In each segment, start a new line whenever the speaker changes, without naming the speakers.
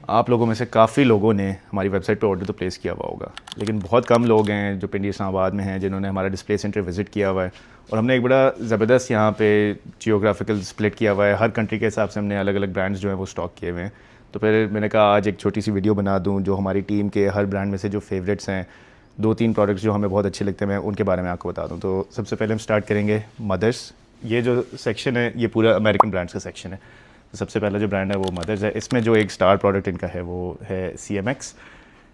आप लोगों में से काफ़ी लोगों ने हमारी वेबसाइट पे ऑर्डर तो प्लेस किया हुआ होगा, लेकिन बहुत कम लोग हैं जो पिंडी इस्लामाबाद में हैं जिन्होंने हमारा डिस्प्ले सेंटर विज़िट किया हुआ है। और हमने एक बड़ा ज़बरदस्त यहाँ पे जियोग्राफिकल स्प्लिट किया हुआ है। हर कंट्री के हिसाब से हमने अलग अलग ब्रांड्स जो हैं वो स्टॉक किए हुए हैं। तो फिर मैंने कहा आज एक छोटी सी वीडियो बना दूँ जो हमारी टीम के हर ब्रांड में से जो फेवरेट्स हैं, 2-3 प्रोडक्ट्स जो हमें बहुत अच्छे लगते हैं, मैं उनके बारे में आपको बता दूँ। तो सबसे पहले हम स्टार्ट करेंगे मदर्स। ये जो सेक्शन है ये पूरा अमेरिकन ब्रांड्स का सेक्शन है। तो सबसे पहला जो ब्रांड है वो मदर्स है। इसमें जो एक स्टार प्रोडक्ट इनका है वो है CMX।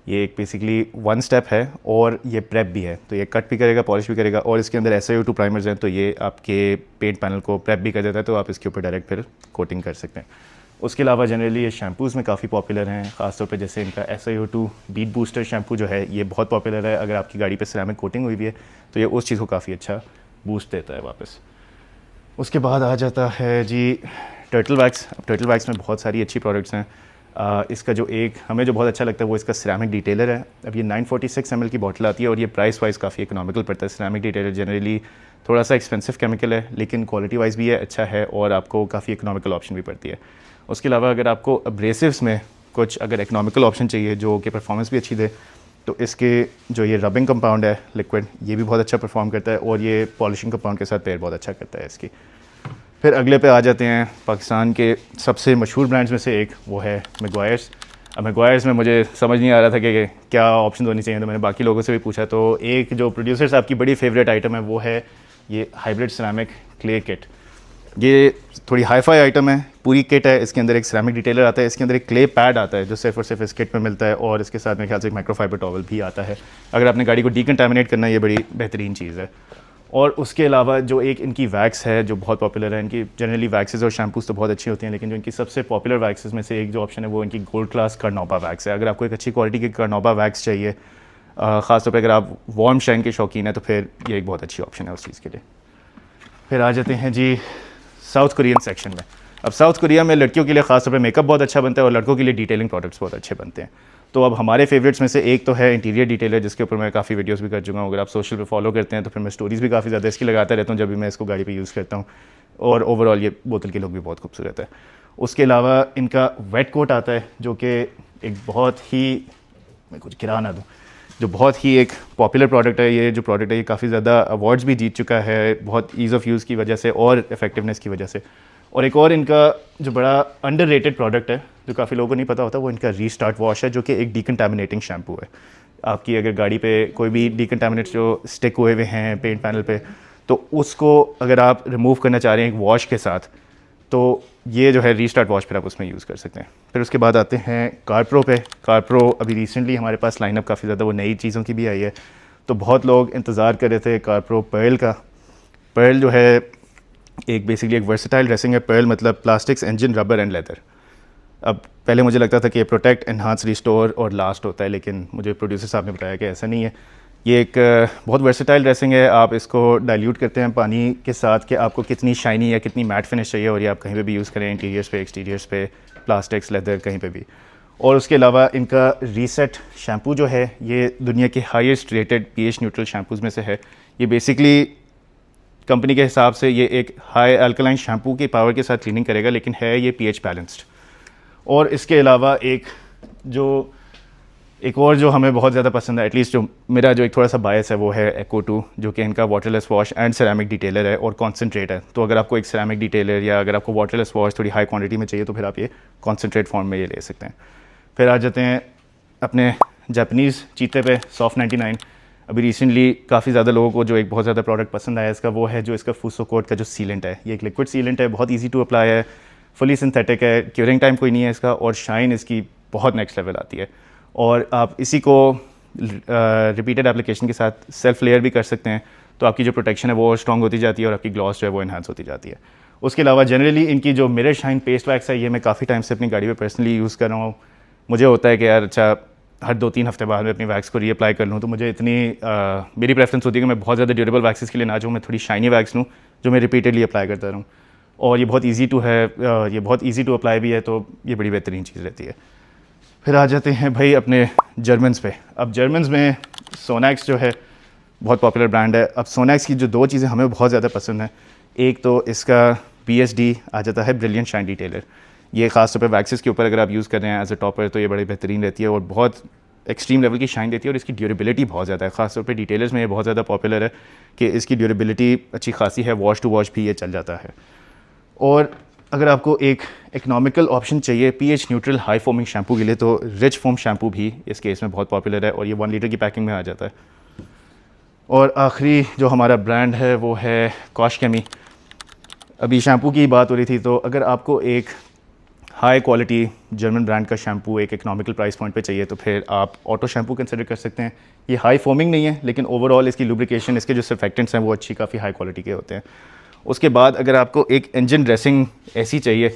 ये एक बेसिकली 1 स्टेप है और ये प्रेप भी है, तो ये कट भी करेगा, पॉलिश भी करेगा, और इसके अंदर SiO2 प्राइमर्स हैं, तो ये आपके पेंट पैनल को प्रेप भी कर देता है, तो आप इसके ऊपर डायरेक्ट फिर कोटिंग कर सकते हैं। उसके अलावा जनरली ये शैम्पूज़ में काफ़ी पॉपुलर हैं, ख़ासतौर पे जैसे इनका SiO2 बीट बूस्टर शैम्पू जो है ये बहुत पॉपुलर है। अगर आपकी गाड़ी पे सिरेमिक कोटिंग हुई भी है तो ये उस चीज़ को काफ़ी अच्छा बूस्ट देता है वापस। उसके बाद आ जाता है जी टर्टल वैक्स। अब टर्टल वैक्स में बहुत सारी अच्छी प्रोडक्ट्स हैं। इसका जो एक हमें जो बहुत अच्छा लगता है वो इसका सिरेमिक डिटेलर है। अब ये 946 ml की बॉटल आती है और ये प्राइस वाइज काफ़ी इकोनॉमिकल पड़ता है। सिरेमिक डिटेलर जनरली थोड़ा सा एक्सपेंसिव केमिकल है, लेकिन क्वालिटी वाइज भी ये अच्छा है और आपको काफ़ी इकोनॉमिकल ऑप्शन भी पड़ती है। उसके अलावा अगर आपको अब्रेसिव्स में कुछ अगर इकोनॉमिकल ऑप्शन चाहिए जो कि परफॉर्मेंस भी अच्छी दे, तो इसके जो ये रबिंग कंपाउंड है लिक्विड, ये भी बहुत अच्छा परफॉर्म करता है और ये पॉलिशिंग कंपाउंड के साथ पेयर बहुत अच्छा करता है इसकी। फिर अगले पे आ जाते हैं पाकिस्तान के सबसे मशहूर ब्रांड्स में से एक, वो है मैग्वायर्स। अब मैग्वायर्स में मुझे समझ नहीं आ रहा था कि क्या ऑप्शन होनी चाहिए, तो मैंने बाकी लोगों से भी पूछा। तो एक जो प्रोड्यूसर्स आपकी बड़ी फेवरेट आइटम है वो है ये हाइब्रिड सिरेमिक क्ले किट। ये थोड़ी हाई-फाई आइटम है, पूरी किट है। इसके अंदर एक सिरेमिक डिटेलर आता है, इसके अंदर एक क्ले पैड आता है जो सिर्फ और सिर्फ इस किट में मिलता है, और इसके साथ मेरे ख्याल से एक माइक्रोफाइबर टॉवल भी आता है। अगर आपने गाड़ी को डिकंटामिनेट करना है, ये बड़ी बेहतरीन चीज़ है। और उसके अलावा जो एक इनकी वैक्स है जो बहुत पॉपुलर है, इनकी जनरली वैक्सेस और शैम्पूज़ तो बहुत अच्छी होती हैं, लेकिन जो इनकी सबसे पॉपुलर वैक्सेस में से एक जो ऑप्शन है वो इनकी गोल्ड क्लास कार्नौबा वैक्स है। अगर आपको एक अच्छी क्वालिटी की कार्नौबा वैक्स चाहिए, ख़ासतौर पर अगर आप वार्म शाइन के शौकीन हैं, तो फिर ये एक बहुत अच्छी ऑप्शन है उस चीज़ के लिए। फिर आ जाते हैं जी साउथ कोरियन सेक्शन में। अब साउथ कोरिया में लड़कियों के लिए ख़ासतौर पे मेकअप बहुत अच्छा बनता है और लड़कों के लिए डिटेलिंग प्रोडक्ट्स बहुत अच्छे बनते हैं। तो अब हमारे फेवरेट्स में से एक तो है इंटीरियर डिटेलर, जिसके ऊपर मैं काफ़ी वीडियोस भी कर चुका हूँ। अगर आप सोशल पे फॉलो करते हैं तो फिर मैं स्टोरीज़ भी काफ़ी ज़्यादा इसकी लगाता रहता हूँ जब भी मैं इसको गाड़ी पे यूज़ करता हूँ, और ओवरऑल ये बोतल के लुक भी बहुत खूबसूरत है। उसके अलावा इनका वेट कोट आता है जो कि एक बहुत ही, मैं कुछ गिरा ना दूँ, जो बहुत ही एक पॉपुलर प्रोडक्ट है। ये जो प्रोडक्ट है ये काफ़ी ज़्यादा अवार्ड्स भी जीत चुका है, बहुत ईज़ ऑफ़ यूज़ की वजह से और इफेक्टिवनेस की वजह से। और एक और इनका जो बड़ा अंडररेटेड प्रोडक्ट है जो काफ़ी लोगों को नहीं पता होता, वो इनका रीस्टार्ट वॉश है, जो कि एक डिकंटामिनेटिंग शैम्पू है। आपकी अगर गाड़ी पे कोई भी डिकंटामिनेट्स जो स्टिक हुए हुए हैं पेंट पैनल पे, तो उसको अगर आप रिमूव करना चाह रहे हैं एक वॉश के साथ, तो ये जो है रीस्टार्ट वॉश फिर आप उसमें यूज़ कर सकते हैं। फिर उसके बाद आते हैं कारप्रो पे। कारप्रो अभी रिसेंटली हमारे पास लाइनअप काफ़ी ज़्यादा वो नई चीज़ों की भी आई है, तो बहुत लोग इंतज़ार कर रहे थे कारप्रो पर्ल का। पर्ल जो है एक बेसिकली एक वर्सेटाइल ड्रेसिंग है। पर्ल मतलब plastics, engine, rubber and leather. अब पहले मुझे लगता था कि ये प्रोटेक्ट, एनहांस, रिस्टोर और लास्ट होता है, लेकिन मुझे प्रोड्यूसर साहब ने बताया कि ऐसा नहीं है। ये एक बहुत वर्सेटाइल ड्रेसिंग है। आप इसको डाइल्यूट करते हैं पानी के साथ कि आपको कितनी शाइनी या कितनी मैट फिनिश चाहिए, और ये आप कहीं पे भी यूज़ करें, इंटीरियर्स पे, एक्सटीरियर्स पे, प्लास्टिक्स, लेदर, कहीं पे भी। और उसके अलावा इनका रीसेट शैम्पू जो है ये दुनिया के highest rated pH neutral shampoos में से है। ये बेसिकली कंपनी के हिसाब से ये एक हाई अल्कलाइन शैम्पू की पावर के साथ क्लीनिंग करेगा, लेकिन है ये pH बैलेंस्ड। और इसके अलावा एक और जो हमें बहुत ज़्यादा पसंद है, एटलीस्ट जो मेरा जो एक थोड़ा सा बायस है, वो है एको 2, जो कि इनका waterless wash and ceramic detailer है और कॉन्सेंट्रेट है। तो अगर आपको एक सिरेमिक डिटेलर या अगर आपको वाटरलेस वॉश थोड़ी हाई क्वांटिटी में चाहिए, तो फिर आप ये कॉन्सेंट्रेट फॉर्म में ये ले सकते हैं। फिर आ जाते हैं अपने जापानीज़ चीते पे, सॉफ्ट 99। अभी रिसेंटली काफ़ी ज़्यादा लोगों को जो एक बहुत ज़्यादा प्रोडक्ट पसंद आया इसका, वो है जो इसका फूसोकोट का जो सीलेंट है। ये एक लिक्विड सीलेंट है, बहुत ईजी टू अप्लाई है, फुली सिंथेटिक है, क्यूरिंग टाइम कोई नहीं है इसका, और शाइन इसकी बहुत नेक्स्ट लेवल आती है। और आप इसी को रिपीटेड एप्लीकेशन के साथ सेल्फ लेयर भी कर सकते हैं, तो आपकी जो प्रोटेक्शन है वो स्ट्रॉन्ग होती जाती है और आपकी ग्लॉस जो है वो इन्हांस होती जाती है। उसके अलावा जनरली इनकी जो मिरर शाइन पेस्ट वैक्स है, ये मैं काफ़ी टाइम से अपनी गाड़ी पे पर्सनली यूज़ कर रहा हूँ। मुझे होता है कि यार अच्छा हर 2-3 हफ्ते बाद मैं अपनी वैक्स को रीअप्लाई कर लूँ, तो मुझे इतनी मेरी प्रेफरेंस होती है कि मैं बहुत ज़्यादा ड्यूरेबल वैक्सेस के लिए ना जाऊँ, मैं थोड़ी शाइनी वैक्स लूँ जो मैं रिपीटेडली अप्लाई करता रहूँ। और ये बहुत ईजी टू है, ये बहुत ईजी टू अप्लाई भी है, तो ये बड़ी बेहतरीन चीज़ रहती है। फिर आ जाते हैं भाई अपने जर्मन्स पे। अब जर्मन्स में सोनैक्स जो है बहुत पॉपुलर ब्रांड है। अब सोनैक्स की जो 2 चीज़ें हमें बहुत ज़्यादा पसंद हैं, एक तो इसका BSD आ जाता है, ब्रिलियंट शाइन डिटेलर। ये ख़ास तौर पे वैक्सेस के ऊपर अगर आप यूज़ कर रहे हैं एज अ टॉपर तो ये बड़ी बेहतरीन रहती है और बहुत एक्सट्रीम लेवल की शाइन देती है और इसकी ड्यूरेबिलिटी बहुत ज़्यादा है। ख़ास तौर पे डिटेलर्स में ये बहुत ज़्यादा पॉपुलर है कि इसकी ड्यूरेबिलिटी अच्छी खासी है, वॉश टू वॉश भी ये चल जाता है। और अगर आपको एक इकनॉमिकल ऑप्शन चाहिए pH neutral high foaming shampoo के लिए तो रिच फोम शैम्पू भी इस केस में बहुत पॉपुलर है और ये 1 लीटर की पैकिंग में आ जाता है। और आखिरी जो हमारा ब्रांड है वो है कॉश केमी। अभी शैम्पू की बात हो रही थी तो अगर आपको एक हाई क्वालिटी जर्मन ब्रांड का शैम्पू एक इकनॉमिकल प्राइस पॉइंट पे चाहिए तो फिर आप ऑटो शैम्पू कंसिडर कर सकते हैं। ये हाई फोमिंग नहीं है लेकिन ओवरऑल इसकी लुब्रिकेशन, इसके जो सर्फेक्टेंट्स हैं वो अच्छी काफ़ी हाई क्वालिटी के होते हैं। उसके बाद अगर आपको एक इंजन ड्रेसिंग ऐसी चाहिए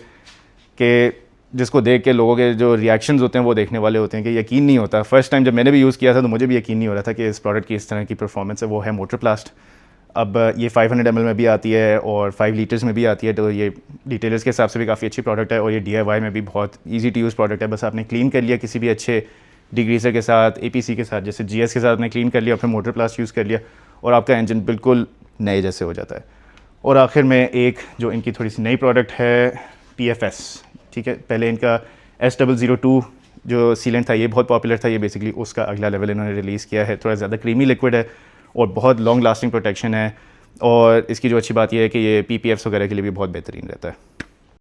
कि जिसको देख के लोगों के जो रिएक्शंस होते हैं वो देखने वाले होते हैं कि यकीन नहीं होता। फर्स्ट टाइम जब मैंने भी यूज़ किया था तो मुझे भी यकीन नहीं हो रहा था कि इस प्रोडक्ट की इस तरह की परफॉर्मेंस है, वो है मोटरप्लास्ट। अब ये 500 ml में भी आती है और 5 लीटर्स में भी आती है, तो ये डिटेलर्स के हिसाब से भी काफ़ी अच्छी प्रोडक्ट है और ये DIY में भी बहुत ईजी टू यूज़ प्रोडक्ट है। बस आपने क्लीन कर लिया किसी भी अच्छे डिग्रीजर के साथ, APC के साथ, जैसे GS के साथ आपने क्लीन कर लिया, फिर मोटरप्लास्ट यूज़ कर लिया और आपका इंजन बिल्कुल नए जैसे हो जाता है। और आखिर में एक जो इनकी थोड़ी सी नई प्रोडक्ट है PFS, ठीक है। पहले इनका S002 जो सीलेंट था ये बहुत पॉपुलर था, ये बेसिकली उसका अगला लेवल इन्होंने रिलीज़ किया है। थोड़ा ज़्यादा क्रीमी लिक्विड है और बहुत लॉन्ग लास्टिंग प्रोटेक्शन है और इसकी जो अच्छी बात यह है कि ये PPFs वगैरह के लिए भी बहुत बेहतरीन रहता है।